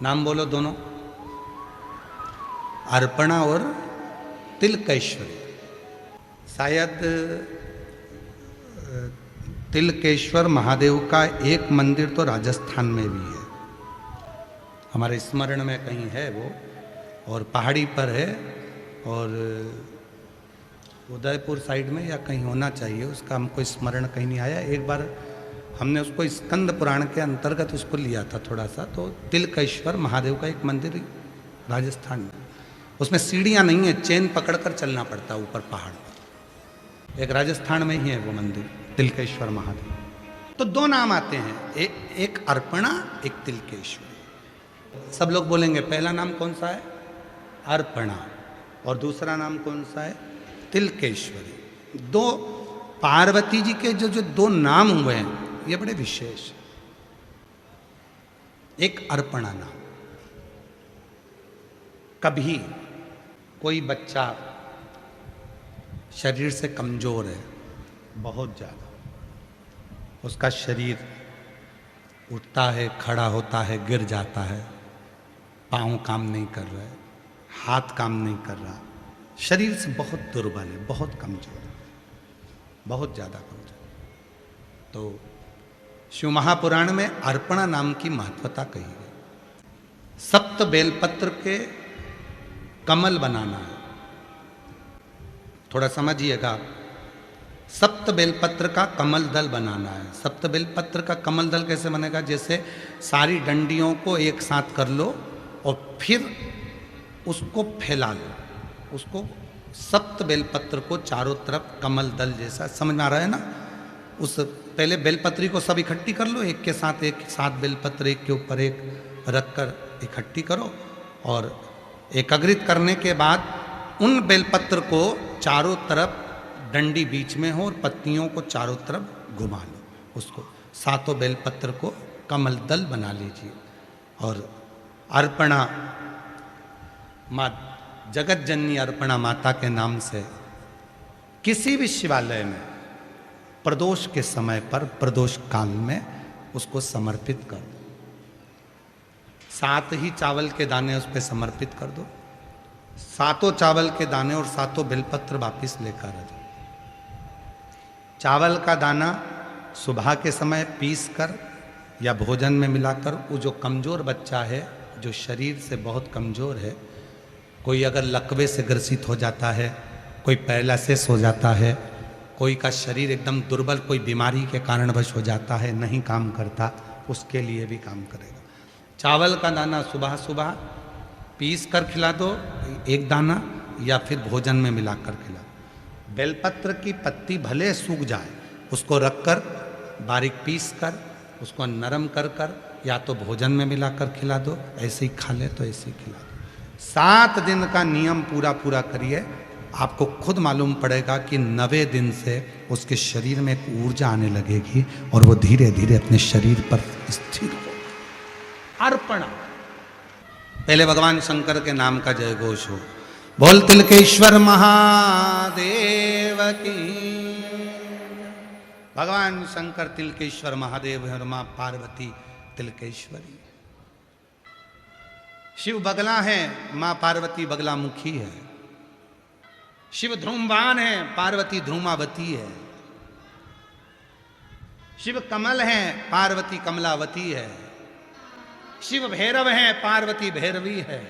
नाम बोलो दोनों, अर्पणा और तिलकेश्वरी। शायद तिलकेश्वर महादेव का एक मंदिर तो राजस्थान में भी है, हमारे स्मरण में कहीं है वो, और पहाड़ी पर है, और उदयपुर साइड में या कहीं होना चाहिए, उसका हमको स्मरण कहीं नहीं आया। एक बार हमने उसको स्कंद पुराण के अंतर्गत उसको लिया था थोड़ा सा, तो तिलकेश्वर महादेव का एक मंदिर राजस्थान में, उसमें सीढ़ियाँ नहीं है, चेन पकड़कर चलना पड़ता है ऊपर पहाड़ पर। एक राजस्थान में ही है वो मंदिर तिलकेश्वर महादेव। तो दो नाम आते हैं, एक अर्पणा, एक तिलकेश्वर। सब लोग बोलेंगे पहला नाम कौन सा है? अर्पणा, और दूसरा नाम कौन सा है? तिलकेश्वरी। दो पार्वती जी के जो दो नाम हुए हैं ये बड़े विशेष। एक अर्पणा नाम, कभी कोई बच्चा शरीर से कमजोर है बहुत ज़्यादा, उसका शरीर उठता है, खड़ा होता है, गिर जाता है, पाँव काम नहीं कर रहा है, हाथ काम नहीं कर रहा, शरीर से बहुत दुर्बल है, बहुत कमजोर है, बहुत ज़्यादा कमजोर। तो शिव महापुराण में अर्पणा नाम की महत्वता कही है। सप्त बेलपत्र के कमल बनाना है, थोड़ा समझिएगा। सप्त बेलपत्र का कमल दल बनाना है। सप्त बेलपत्र का कमल दल कैसे बनेगा? जैसे सारी डंडियों को एक साथ कर लो और फिर उसको फैला लो, उसको सप्त बेलपत्र को चारों तरफ कमल दल जैसा, समझ में आ रहा है ना? उस पहले बेलपत्री को सब इकट्ठी कर लो, एक के साथ एक, 7 बेलपत्र एक के ऊपर एक रखकर इकट्ठी करो, और एकाग्रित करने के बाद उन बेलपत्र को चारों तरफ, डंडी बीच में हो और पत्तियों को चारों तरफ घुमा लो, उसको 7 बेलपत्र को कमल दल बना लीजिए। और अर्पणा माँ जगत जननी अर्पणा माता के नाम से किसी भी शिवालय में प्रदोष के समय पर, प्रदोष काल में उसको समर्पित कर दो। 7 ही चावल के दाने उस पर समर्पित कर दो, 7 चावल के दाने और 7 बेलपत्र वापिस लेकर आ जाओ। चावल का दाना सुबह के समय पीस कर या भोजन में मिलाकर, वो जो कमज़ोर बच्चा है, जो शरीर से बहुत कमज़ोर है, कोई अगर लकवे से ग्रसित हो जाता है, कोई पैरालिसिस हो जाता है, कोई का शरीर एकदम दुर्बल, कोई बीमारी के कारणवश हो जाता है, नहीं काम करता, उसके लिए भी काम करेगा। चावल का दाना सुबह सुबह पीस कर खिला दो, एक दाना, या फिर भोजन में मिलाकर खिला दो। बेलपत्र की पत्ती भले सूख जाए, उसको रखकर बारीक पीस कर उसको नरम कर कर या तो भोजन में मिलाकर खिला दो, ऐसे ही खा ले तो ऐसे ही खिला दो। 7 दिन का नियम पूरा करिए, आपको खुद मालूम पड़ेगा कि 9वें दिन से उसके शरीर में एक ऊर्जा आने लगेगी और वो धीरे धीरे अपने शरीर पर स्थिर हो। अर्पणा, पहले भगवान शंकर के नाम का जय घोष हो। बोल तिलकेश्वर महादेव की। भगवान शंकर तिलकेश्वर महादेव है और मां पार्वती तिलकेश्वरी। शिव बगला है, मां पार्वती बगला मुखी है। शिव ध्रुमवान है, पार्वती ध्रुमावती है। शिव कमल है, पार्वती कमलावती है। शिव भैरव है, पार्वती भैरवी है।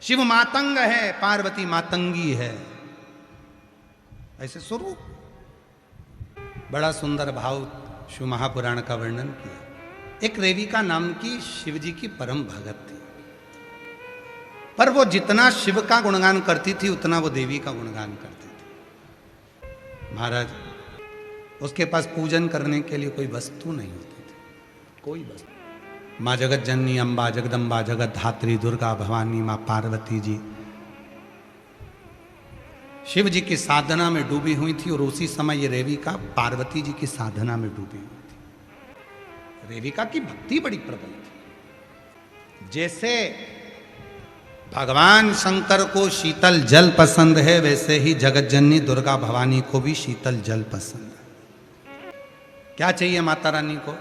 शिव मातंग है, पार्वती मातंगी है। ऐसे स्वरूप, बड़ा सुंदर भाव शिव महापुराण का वर्णन किया। एक रेविका नाम की शिवजी की परम भगत थी, पर वो जितना शिव का गुणगान करती थी उतना वो देवी का गुणगान करती थी। महाराज, उसके पास पूजन करने के लिए कोई वस्तु नहीं होती थी, कोई वस्तु। माँ जगत जननी अम्बा जगदम्बा जगत धात्री दुर्गा भवानी माँ पार्वती जी शिव जी की साधना में डूबी हुई थी, और उसी समय ये रेविका पार्वती जी की साधना में डूबी हुई थी। रेविका की भक्ति बड़ी प्रबल थी। जैसे भगवान शंकर को शीतल जल पसंद है, वैसे ही जगत जननी दुर्गा भवानी को भी शीतल जल पसंद है। क्या चाहिए माता रानी को?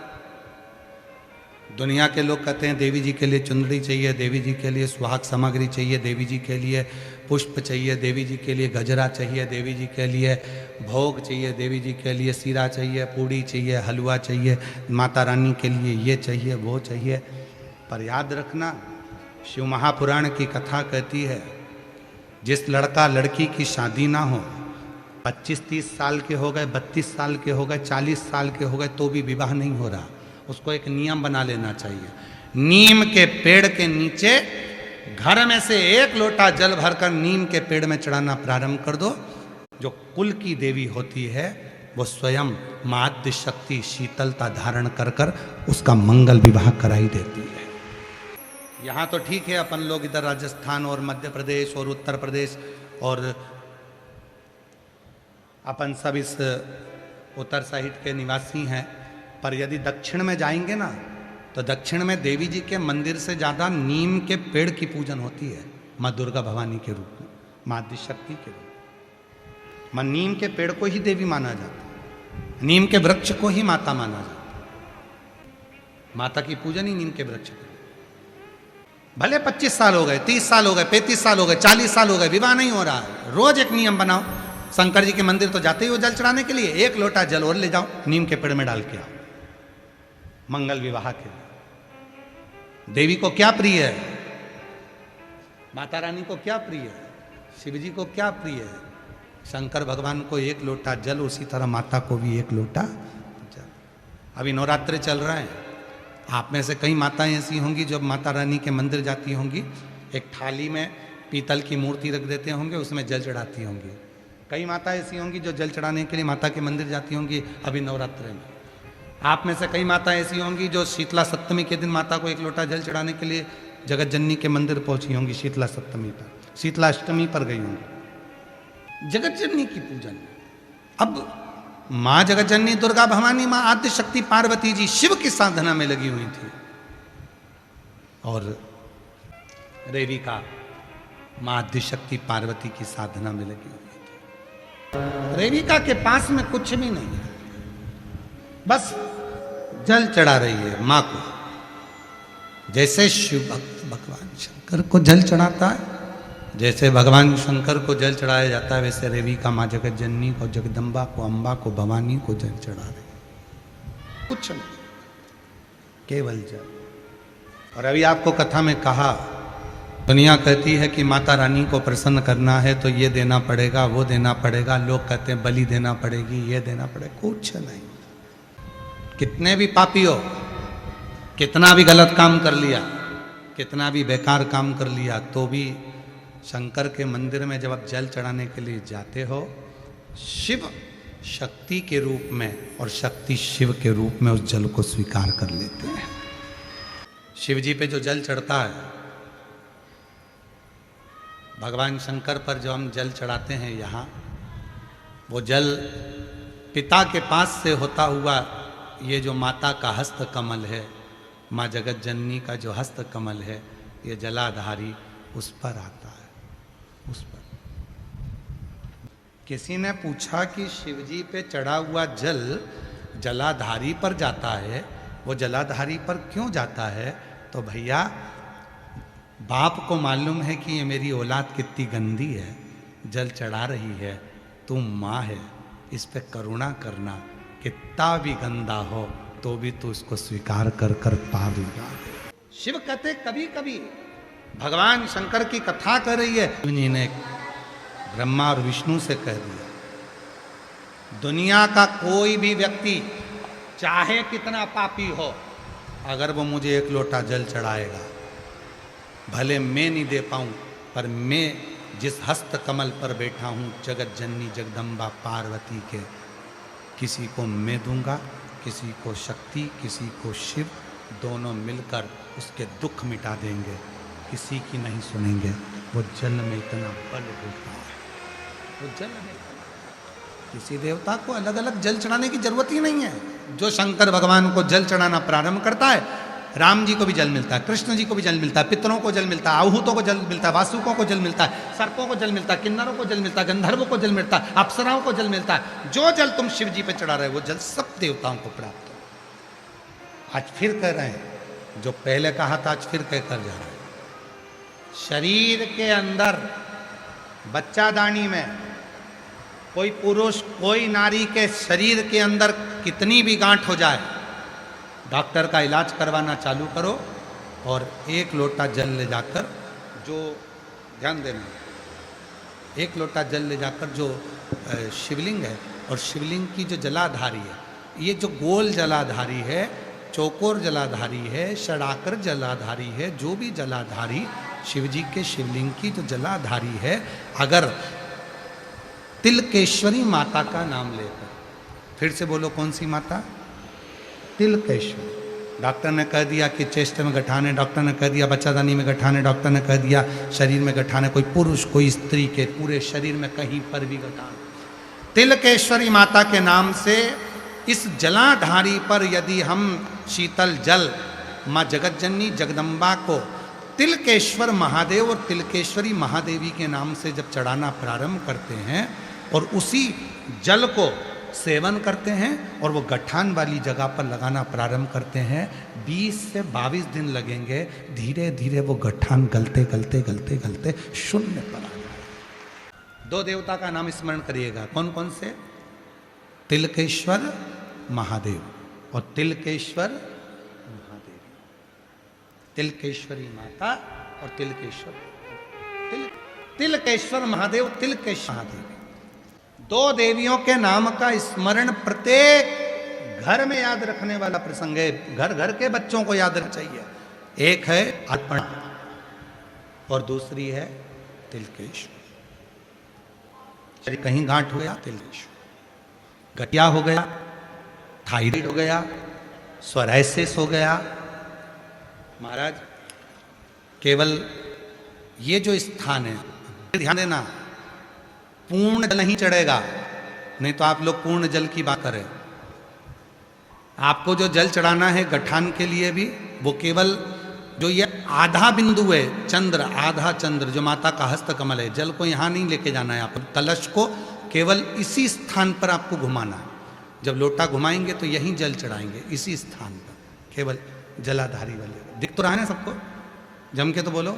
दुनिया के लोग कहते हैं देवी जी के लिए चुंदड़ी चाहिए, देवी जी के लिए सुहाग सामग्री चाहिए, देवी जी के लिए पुष्प चाहिए, देवी जी के लिए गजरा चाहिए, देवी जी के लिए भोग चाहिए, देवी जी के लिए सीरा चाहिए, पूड़ी चाहिए, हलवा चाहिए, माता रानी के लिए ये चाहिए वो चाहिए। पर याद रखना, शिव महापुराण की कथा कहती है जिस लड़का लड़की की शादी ना हो, 25-30 साल के हो गए, 32 साल के हो गए, 40 साल के हो गए तो भी विवाह नहीं हो रहा, उसको एक नियम बना लेना चाहिए। नीम के पेड़ के नीचे घर में से 1 लोटा जल भरकर नीम के पेड़ में चढ़ाना प्रारंभ कर दो। जो कुल की देवी होती है वो स्वयं माद्य शक्ति शीतलता धारण कर कर उसका मंगल विवाह कराई देती है। यहाँ तो ठीक है, अपन लोग इधर राजस्थान और मध्य प्रदेश और उत्तर प्रदेश और अपन सब इस उत्तर साइड के निवासी हैं, पर यदि दक्षिण में जाएंगे ना तो दक्षिण में देवी जी के मंदिर से ज़्यादा नीम के पेड़ की पूजन होती है, माँ दुर्गा भवानी के रूप में, माँ आदिशक्ति के रूप में। माँ नीम के पेड़ को ही देवी माना जाता है, नीम के वृक्ष को ही माता माना जाता है। माता की पूजन ही नीम के वृक्ष को। भले 25 साल हो गए, 30 साल हो गए, 35 साल हो गए, 40 साल हो गए, विवाह नहीं हो रहा है, रोज एक नियम बनाओ। शंकर जी के मंदिर तो जाते ही हो जल चढ़ाने के लिए, 1 लोटा जल और ले जाओ, नीम के पेड़ में डाल के आओ, मंगल विवाह के लिए। देवी को क्या प्रिय है? माता रानी को क्या प्रिय है? शिव जी को क्या प्रिय है? शंकर भगवान को 1 लोटा जल, उसी तरह माता को भी 1 लोटा जल। अभी नवरात्रे चल रहे हैं, आप में से कई माताएं ऐसी होंगी जो माता रानी के मंदिर जाती होंगी, एक थाली में पीतल की मूर्ति रख देते होंगे, उसमें जल चढ़ाती होंगी। कई माता ऐसी होंगी जो जल चढ़ाने के लिए माता के मंदिर जाती होंगी अभी नवरात्रे में। आप में से कई माता ऐसी होंगी जो शीतला सप्तमी के दिन माता को 1 लोटा जल चढ़ाने के लिए जगत जननी के मंदिर पहुंची होंगी शीतला सप्तमी पर, शीतला अष्टमी पर गई होंगी जगत जननी की पूजन। अब माँ जगत जननी दुर्गा भवानी, माँ आद्य शक्ति पार्वती जी शिव की साधना में लगी हुई थी, और रेविका माँ आद्य शक्ति पार्वती की साधना में लगी हुई थी। रेविका के पास में कुछ भी नहीं है, बस जल चढ़ा रही है माँ को। जैसे शिव भक्त भगवान शंकर को जल चढ़ाता है, जैसे भगवान शंकर को जल चढ़ाया जाता है, वैसे रेविका माँ जगत जननी को, जगदम्बा को, अम्बा को, भवानी को जल चढ़ा रही। कुछ नहीं, केवल जल। और अभी आपको कथा में कहा, दुनिया कहती है कि माता रानी को प्रसन्न करना है तो ये देना पड़ेगा, वो देना पड़ेगा। लोग कहते हैं बलि देना पड़ेगी, ये देना पड़ेगा। कुछ नहीं। कितने भी पापी हो, कितना भी गलत काम कर लिया, कितना भी बेकार काम कर लिया, तो भी शंकर के मंदिर में जब आप जल चढ़ाने के लिए जाते हो, शिव शक्ति के रूप में और शक्ति शिव के रूप में उस जल को स्वीकार कर लेते हैं। शिव जी पे जो जल चढ़ता है, भगवान शंकर पर जो हम जल चढ़ाते हैं यहाँ, वो जल पिता के पास से होता हुआ ये जो माता का हस्त कमल है, माँ जगत जननी का जो हस्त कमल है, ये जलाधारी उस पर आता है, उस पर। किसी ने पूछा कि शिवजी पे चढ़ा हुआ जल जलाधारी पर जाता है, वो जलाधारी पर क्यों जाता है? तो भैया, बाप को मालूम है कि ये मेरी औलाद कितनी गंदी है, जल चढ़ा रही है, तुम माँ है, इस पे करुणा करना, कितना भी गंदा हो तो भी तू इसको स्वीकार कर कर पार लगा दे। शिव कहते कभी कभी भगवान शंकर की कथा कर रही है, जी ने ब्रह्मा और विष्णु से कह दिया, दुनिया का कोई भी व्यक्ति चाहे कितना पापी हो, अगर वो मुझे 1 लोटा जल चढ़ाएगा, भले मैं नहीं दे पाऊं, पर मैं जिस हस्त कमल पर बैठा हूं, जगत जननी जगदम्बा पार्वती के, किसी को मैं दूंगा, किसी को शक्ति, किसी को शिव, दोनों मिलकर उसके दुख मिटा देंगे, किसी की नहीं सुनेंगे। वो जल में इतना बल होता है, वो जल में किसी देवता को अलग अलग जल चढ़ाने की जरूरत ही नहीं है। जो शंकर भगवान को जल चढ़ाना प्रारंभ करता है, राम जी को भी जल मिलता है, कृष्ण जी को भी जल मिलता है, पितरों को जल मिलता है, आहूतों को जल मिलता है, वासुकों को जल मिलता है, सर्पों को जल मिलता है, किन्नरों को जल मिलता है, गंधर्वों को जल मिलता है, अप्सराओं को जल मिलता है। जो जल तुम शिव जी पे चढ़ा रहे हो, वो जल सब देवताओं को प्राप्त हो। आज फिर कह रहे हैं जो पहले कहा था आज फिर कहकर जा रहा है। शरीर के अंदर बच्चादानी में कोई पुरुष कोई नारी के शरीर के अंदर कितनी भी गांठ हो जाए, डॉक्टर का इलाज करवाना चालू करो और 1 लोटा जल ले जाकर, जो ध्यान देना, 1 लोटा जल ले जाकर जो शिवलिंग है, और शिवलिंग की जो जलाधारी है, ये जो गोल जलाधारी है, चौकोर जलाधारी है, षडाकर जलाधारी है, जो भी जलाधारी शिव जी के शिवलिंग की जो जलाधारी है, अगर तिलकेश्वरी माता का नाम लेकर, फिर से बोलो कौन सी माता? तिलकेश्वरी। डॉक्टर ने कह दिया कि चेस्ट में गठान है, डॉक्टर ने कह दिया बच्चादानी में गठान है, डॉक्टर ने कह दिया शरीर में गठान है, कोई पुरुष कोई स्त्री के पूरे शरीर में कहीं पर भी गठान, तिलकेश्वरी माता के नाम से इस जलाधारी पर यदि हम शीतल जल माँ जगतजननी जगदम्बा को तिलकेश्वर महादेव और तिलकेश्वरी महादेवी के नाम से जब चढ़ाना प्रारंभ करते हैं और उसी जल को सेवन करते हैं और वो गठान वाली जगह पर लगाना प्रारंभ करते हैं, 20 से 22 दिन लगेंगे, धीरे धीरे वो गठान गलते गलते गलते गलते शून्य पर आ जाए। 2 देवता का नाम स्मरण करिएगा, कौन कौन से? तिलकेश्वर महादेव और तिलकेश्वर महादेव, तिलकेश्वरी माता और तिलकेश्वर महादेव, तिलकेश्वर महादेव। 2 देवियों के नाम का स्मरण प्रत्येक घर में याद रखने वाला प्रसंग है, घर घर के बच्चों को याद रखना चाहिए। एक है अर्पण और दूसरी है तिलकेश्वर। कहीं गांठ हो गया तिलकेश्वर, गठिया हो गया, थायराइड हो गया, सोरायसिस हो गया, महाराज केवल ये जो स्थान है, ध्यान देना, पूर्ण जल नहीं चढ़ेगा, नहीं तो आप लोग पूर्ण जल की बात करें। आपको जो जल चढ़ाना है गठान के लिए भी, वो केवल जो ये आधा बिंदु है, चंद्र, आधा चंद्र जो माता का हस्त कमल है, जल को यहाँ नहीं लेके जाना है, आप कलश को केवल इसी स्थान पर आपको घुमाना है। जब लोटा घुमाएंगे तो यहीं जल चढ़ाएंगे, इसी स्थान पर, केवल जलाधारी वाले। दिख तो रहा है ना सबको? जम के तो बोलो।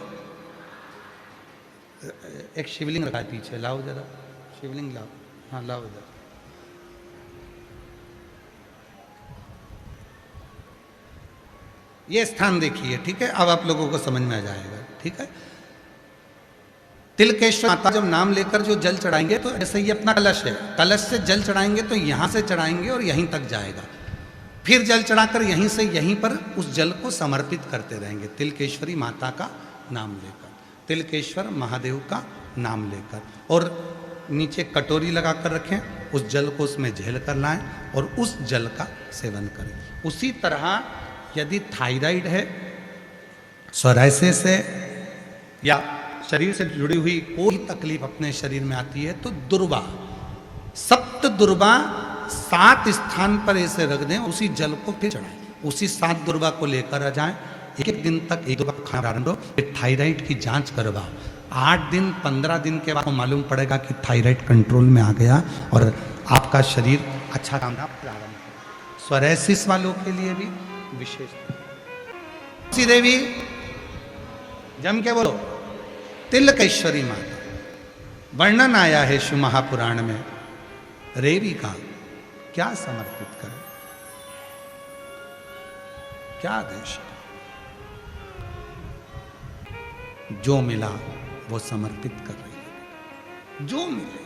एक शिवलिंग रखा है पीछे, लाओ जरा शिवलिंग लाओ, हाँ लाओ जरा। ये स्थान देखिए, ठीक है, अब आप लोगों को समझ में आ जाएगा, ठीक है। तिलकेश्वर माता जब नाम लेकर जो जल चढ़ाएंगे, तो जैसे ये अपना कलश है, कलश से जल चढ़ाएंगे तो यहाँ से चढ़ाएंगे और यहीं तक जाएगा, फिर जल चढ़ाकर यहीं से यहीं पर उस जल को समर्पित करते रहेंगे, तिलकेश्वरी माता का नाम लेकर, तिलकेश्वर महादेव का नाम लेकर। और नीचे कटोरी लगा कर रखें, उस जल को उसमें झेल कर लाएं और उस जल का सेवन करें। उसी तरह यदि थायराइड है, सोरायसिस है, या शरीर से जुड़ी हुई कोई तकलीफ अपने शरीर में आती है, तो दुर्वा, 7 दुर्वा 7 स्थान पर ऐसे रख दें, उसी जल को फिर चढ़ाएं, उसी 7 दुर्वा को लेकर आ जाएं। एक दिन तक एक दुर्वा खाना प्रारंभ हो, थायराइड की जांच करवाओ। 8 दिन 15 दिन के बाद आपको मालूम पड़ेगा कि थायराइड कंट्रोल में आ गया और आपका शरीर अच्छा काम प्रारंभ हो। सोरायसिस वालों के लिए भी विशेष देवी, जम के बोलो, तिलकेश्वरी माता। वर्णन आया है शिव महापुराण में, रेवी का क्या समर्पित करें, क्या आदेश, जो मिला वो समर्पित कर रही है, जो मिले।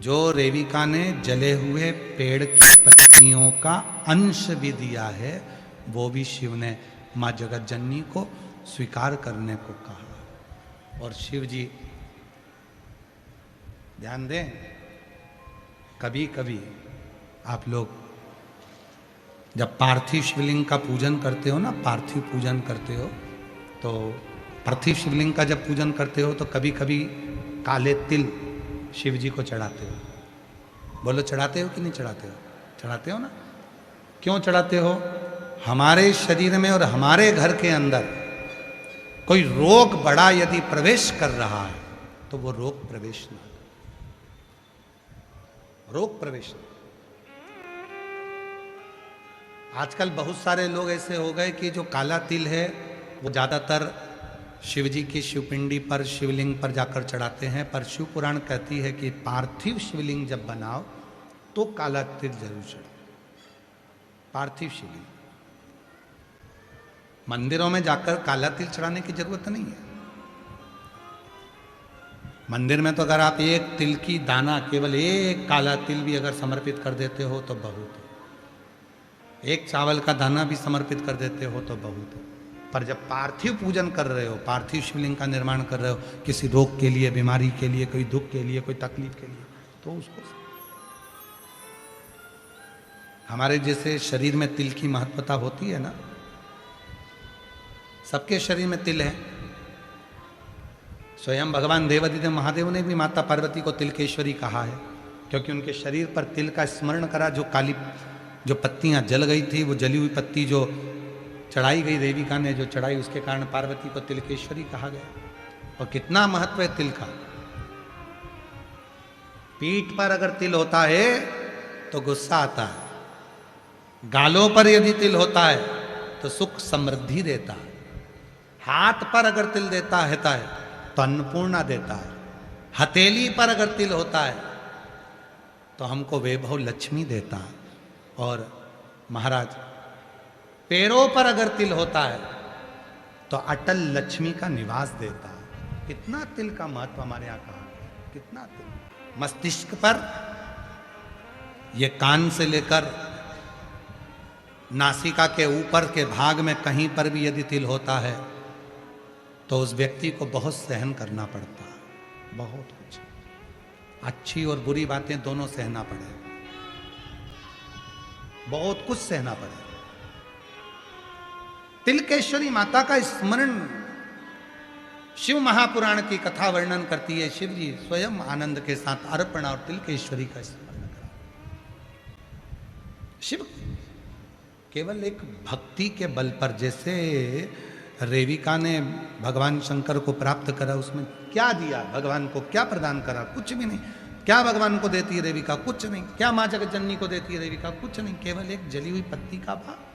जो रेविका ने जले हुए पेड़ की पत्तियों का अंश भी दिया है, वो भी शिव ने माँ जगतजननी को स्वीकार करने को कहा। और शिव जी, ध्यान दें, कभी कभी आप लोग जब पार्थिव शिवलिंग का पूजन करते हो ना, पार्थिव पूजन करते हो, तो पार्थिव शिवलिंग का जब पूजन करते हो तो कभी कभी काले तिल शिव जी को चढ़ाते हो। बोलो, चढ़ाते हो कि नहीं चढ़ाते हो? चढ़ाते हो ना। क्यों चढ़ाते हो? हमारे शरीर में और हमारे घर के अंदर कोई रोग बड़ा यदि प्रवेश कर रहा है तो वो रोग प्रवेश ना, रोग प्रवेश। आजकल बहुत सारे लोग ऐसे हो गए कि जो काला तिल है वो ज़्यादातर शिव जी की शिवपिंडी पर शिवलिंग पर जाकर चढ़ाते हैं, पर शिव पुराण कहती है कि पार्थिव शिवलिंग जब बनाओ तो काला तिल जरूर चढ़ो। पार्थिव शिवलिंग मंदिरों में जाकर काला तिल चढ़ाने की जरूरत नहीं है। मंदिर में तो अगर आप एक तिल की दाना, केवल एक काला तिल भी अगर समर्पित कर देते हो तो बहुत है। एक चावल का दाना भी समर्पित कर देते हो तो बहुत है। पर जब पार्थिव पूजन कर रहे हो, पार्थिव शिवलिंग का निर्माण कर रहे हो, किसी रोग के लिए, बीमारी के लिए, कोई दुख के लिए, कोई तकलीफ के लिए, तो उसको हमारे जैसे शरीर में तिल की महत्वता होती है ना, सबके शरीर में तिल है। स्वयं भगवान देवादिदेव महादेव ने भी माता पार्वती को तिलकेश्वरी कहा है, क्योंकि उनके शरीर पर तिल का स्मरण करा। जो काली जो पत्तियां जल गई थी, वो जली हुई पत्ती जो चढ़ाई गई देविका ने जो चढ़ाई, उसके कारण पार्वती को तिलकेश्वरी कहा गया। और कितना महत्व है तिल का। पीठ पर अगर तिल होता है तो गुस्सा आता है, गालों पर यदि तिल होता है तो सुख समृद्धि देता है, हाथ पर अगर तिल देता है तो अन्नपूर्णा देता है, हथेली पर अगर तिल होता है तो हमको वैभव लक्ष्मी देता है, और महाराज पैरों पर अगर तिल होता है तो अटल लक्ष्मी का निवास देता है। कितना तिल का महत्व हमारे यहाँ कहा है, कितना तिल। मस्तिष्क पर, ये कान से लेकर नासिका के ऊपर के भाग में कहीं पर भी यदि तिल होता है तो उस व्यक्ति को बहुत सहन करना पड़ता है, बहुत कुछ, अच्छी और बुरी बातें दोनों सहना पड़े, बहुत कुछ सहना पड़े। तिलकेश्वरी माता का स्मरण शिव महापुराण की कथा वर्णन करती है। शिव जी स्वयं आनंद के साथ अर्पण और तिलकेश्वरी का स्मरण करा। शिव केवल एक भक्ति के बल पर, जैसे रेविका ने भगवान शंकर को प्राप्त करा, उसमें क्या दिया भगवान को, क्या प्रदान करा, कुछ भी नहीं। क्या भगवान को देती है रेविका, कुछ नहीं। क्या मां जगत जननी को देती है रेविका, कुछ नहीं। केवल एक जली हुई पत्ती का भाग।